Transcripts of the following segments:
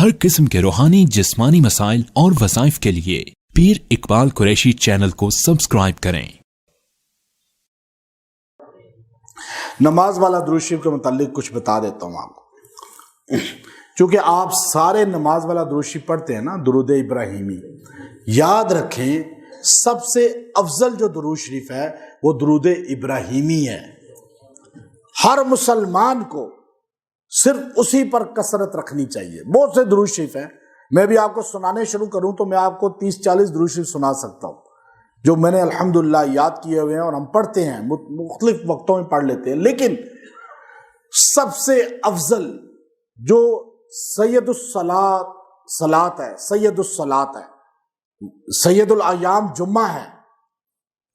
हर किस्म के रूहानी जिस्मानी मसाइल और वज़ाइफ के लिए पीर इकबाल कुरैशी चैनल को सब्सक्राइब करें। नमाज वाला दुरूद शरीफ के मुतालिक कुछ बता देता हूँ आपको। चूँकि आप सारे नमाज वाला दुरूद शरीफ पढ़ते हैं ना, दुरूद इब्राहिमी, याद रखें सबसे अफजल जो दुरूद शरीफ है वो दुरूद इब्राहिमी है। हर मुसलमान को सिर्फ उसी पर कसरत रखनी चाहिए। बहुत से दुरूद शरीफ हैं, मैं भी आपको सुनाने शुरू करूं तो मैं आपको 30-40 दुरूद शरीफ सुना सकता हूं जो मैंने अल्हम्दुलिल्लाह याद किए हुए हैं और हम पढ़ते हैं, मुख्तलिफ वक्तों में पढ़ लेते हैं। लेकिन सबसे अफजल जो सलात है, सैयदुल अयाम जुम्मा है,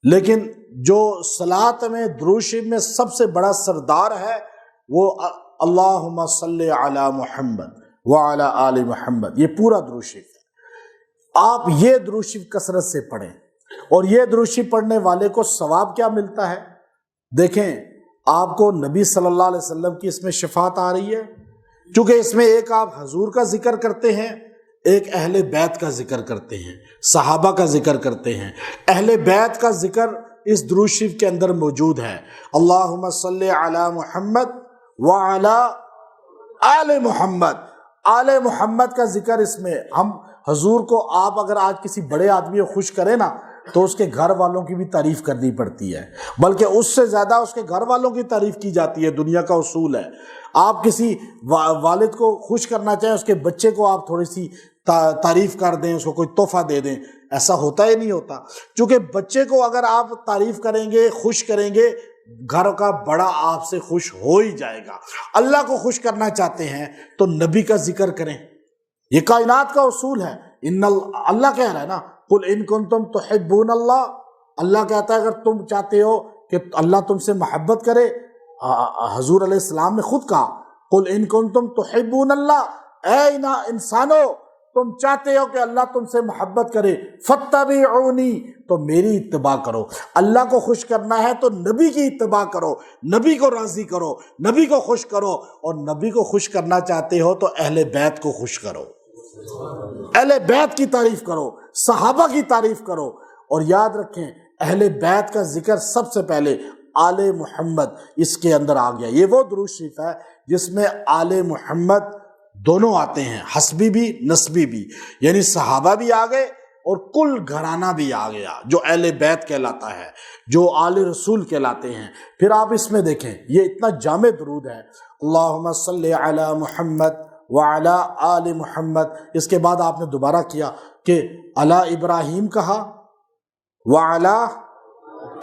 लेकिन जो सलात में दुरूद शरीफ में सबसे बड़ा सरदार है वो अल्लाहुम्मा सल्ली अला मुहम्मद व अला आलि मुहम्मद। ये पूरा दुरूद शरीफ है। आप ये दुरूद शरीफ कसरत से पढ़ें और ये दुरूद शरीफ पढ़ने वाले को सवाब क्या मिलता है। देखें, आपको नबी सल्लल्लाहु अलैहि वसल्लम की इसमें शफात आ रही है, क्योंकि इसमें एक आप हजूर का जिक्र करते हैं, एक अहले बैत का जिक्र करते हैं, सहाबा का जिक्र करते हैं। अहले बैत का जिक्र इस दुरूद शरीफ के अंदर मौजूद है। अल्लाहुम्मा सल्ली अला मुहम्मद व अला आले मुहम्मद। आले मुहम्मद का जिक्र इसमें हम हजूर को, आप अगर आज किसी बड़े आदमी को खुश करें ना तो उसके घर वालों की भी तारीफ करनी पड़ती है, बल्कि उससे ज्यादा उसके घर वालों की तारीफ की जाती है। दुनिया का उसूल है, आप किसी वालिद को खुश करना चाहें, उसके बच्चे को आप थोड़ी सी तारीफ कर दें, उसको कोई तोहफा दे दें, ऐसा होता ही नहीं होता। क्योंकि बच्चे को अगर आप तारीफ करेंगे, खुश करेंगे, घर का बड़ा आपसे खुश हो ही जाएगा। अल्लाह को खुश करना चाहते हैं तो नबी का जिक्र करें, ये कायनात का उसूल है। अल्लाह कह रहा है ना, कुल इन कुंतुम तुहिब्बून अल्लाह। अल्लाह कहता है अगर तुम चाहते हो कि अल्लाह तुमसे मोहब्बत करे, हजूर अलैहिस्सलाम ने खुद कहा कुल इन कुंतुम तुहिब्बून अल्लाह, ऐ इंसानो तुम चाहते हो कि अल्लाह तुमसे मोहब्बत करे, फत्तबिऊनी, तो मेरी इत्तिबा करो। अल्लाह को खुश करना है तो नबी की इत्तिबा करो, नबी को राजी करो, नबी को खुश करो। और नबी को खुश करना चाहते हो तो अहले बैत को खुश करो, अहले बैत की तारीफ करो, सहाबा की तारीफ करो। और याद रखें अहले बैत का जिक्र सबसे पहले आले मुहम्मद इसके अंदर आ गया। ये वो दुरूद शरीफ है जिसमें आले मुहम्मद दोनों आते हैं, हस्बी भी नस्बी भी, यानी सहाबा भी आ गए और कुल घराना भी आ गया जो अहले बैत कहलाता है, जो आले रसूल कहलाते हैं। फिर आप इसमें देखें, ये इतना जामे दुरूद है, अल्लाहुम्मा सल्ली अला मुहम्मद व अला आलि मुहम्मद। इसके बाद आपने दोबारा किया कि अला इब्राहिम कहा व अला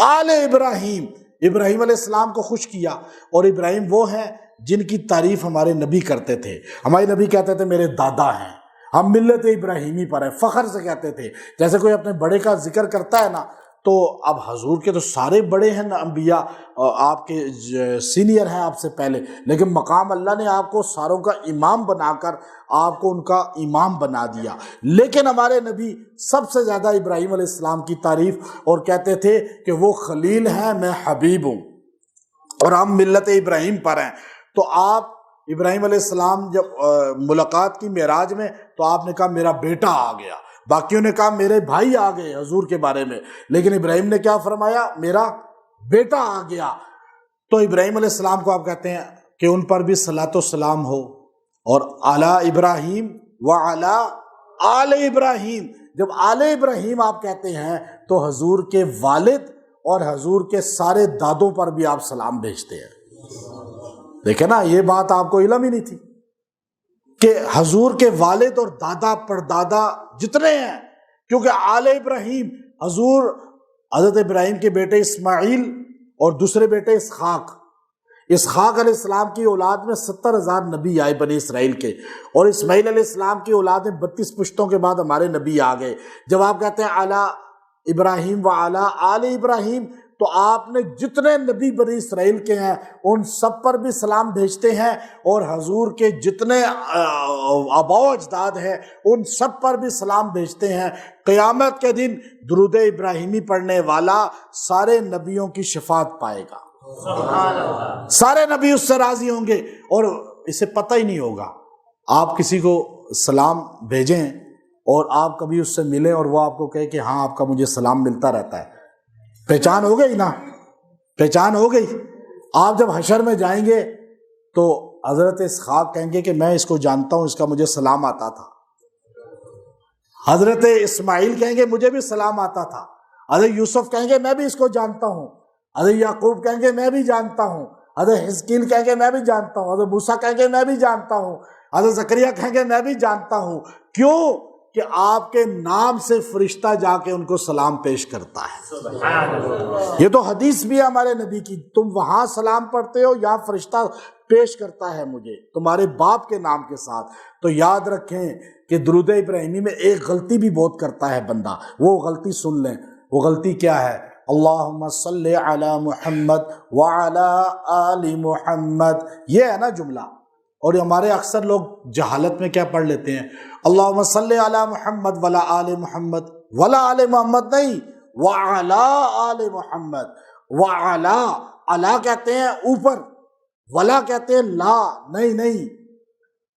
आले इब्राहिम, इब्राहिम अलैहिस्सलाम को खुश किया। और इब्राहिम वो हैं जिनकी तारीफ हमारे नबी करते थे। हमारे नबी कहते थे मेरे दादा हैं, हम मिल्लत इब्राहिमी पर हैं, फख्र से कहते थे। जैसे कोई अपने बड़े का जिक्र करता है ना, तो अब हजूर के तो सारे बड़े हैं ना, अंबिया आपके सीनियर हैं आपसे पहले, लेकिन मकाम अल्लाह ने आपको सारों का इमाम बनाकर आपको उनका इमाम बना दिया। लेकिन हमारे नबी सबसे ज़्यादा इब्राहिम अलैहिस्सलाम की तारीफ और कहते थे कि वो खलील हैं, मैं हबीब हूँ और हम मिल्लत इब्राहिम पर हैं। तो आप इब्राहिम अलैहिस्सलाम जब मुलाकात की मेराज में, तो आपने कहा मेरा बेटा आ गया, बाकियों ने कहा मेरे भाई आ गए हजूर के बारे में, लेकिन इब्राहिम ने क्या फरमाया, मेरा बेटा आ गया। तो इब्राहिम अलैहिस्सलाम को आप कहते हैं कि उन पर भी सलातो सलाम हो। और आला इब्राहिम व अला आले इब्राहिम, जब आले इब्राहिम आप कहते हैं तो हजूर के वालिद और हजूर के सारे दादों पर भी आप सलाम भेजते हैं। देखे ना, ये बात आपको इल्म ही नहीं थी कि हजूर के वालिद और दादा परदादा जितने हैं, क्योंकि आले इब्राहिम हजूर हजरत इब्राहिम के बेटे इस्माइल और दूसरे बेटे इसहाक अलैहिस्सलाम की औलाद में 70,000 नबी आए बनी इसराइल के, और इस्माइल अलैहिस्सलाम की औलाद में 32 पुश्तों के बाद हमारे नबी आ गए। जब आप कहते हैं आला इब्राहिम व आला आले इब्राहिम, तो आपने जितने नबी बनी इसराइल के हैं उन सब पर भी सलाम भेजते हैं, और हजूर के जितने आबाओ अजदाद हैं उन सब पर भी सलाम भेजते हैं। क़यामत के दिन दुरूद इब्राहिमी पढ़ने वाला सारे नबियों की शफात पाएगा, सारे नबी उससे राजी होंगे और इसे पता ही नहीं होगा। आप किसी को سلام بھیجیں اور آپ کبھی اس سے ملیں اور وہ آپ کو کہے کہ ہاں آپ کا مجھے سلام ملتا رہتا ہے، پہچان ہو گئی نا، پہچان ہو گئی۔ آپ جب حشر میں جائیں گے تو حضرت اسحاق کہیں گے کہ میں اس کو جانتا ہوں، اس کا مجھے سلام آتا تھا۔ حضرت اسماعیل کہیں گے مجھے بھی سلام آتا تھا۔ حضرت یوسف کہیں گے میں بھی اس کو جانتا ہوں۔ حضرت یعقوب کہیں گے میں بھی جانتا ہوں۔ حضرت حزقیل کہیں گے میں بھی جانتا ہوں۔ حضرت موسیٰ کہیں گے میں بھی جانتا ہوں۔ حضرت زکریا کہیں گے میں بھی جانتا ہوں۔ کیوں؟ کہ آپ کے نام سے فرشتہ جا کے ان کو سلام پیش کرتا ہے۔ یہ تو حدیث بھی ہے ہمارے نبی کی، تم وہاں سلام پڑھتے ہو، یہاں فرشتہ پیش کرتا ہے مجھے تمہارے باپ کے نام کے ساتھ۔ تو یاد رکھیں کہ درود ابراہیمی میں ایک غلطی بھی بہت کرتا ہے بندہ، وہ غلطی سن لیں۔ وہ غلطی کیا ہے؟ اللہم صلی علی محمد وعلی آل محمد، یہ ہے نا جملہ۔ اور ہمارے اکثر لوگ جہالت میں کیا پڑھ لیتے ہیں؟ اللہم صلی علی محمد وعلی آل محمد، وعلی آل محمد نہیں، وعلی آل محمد۔ وعلی، علی کہتے ہیں اوپر، ولا کہتے ہیں لا، نہیں نہیں،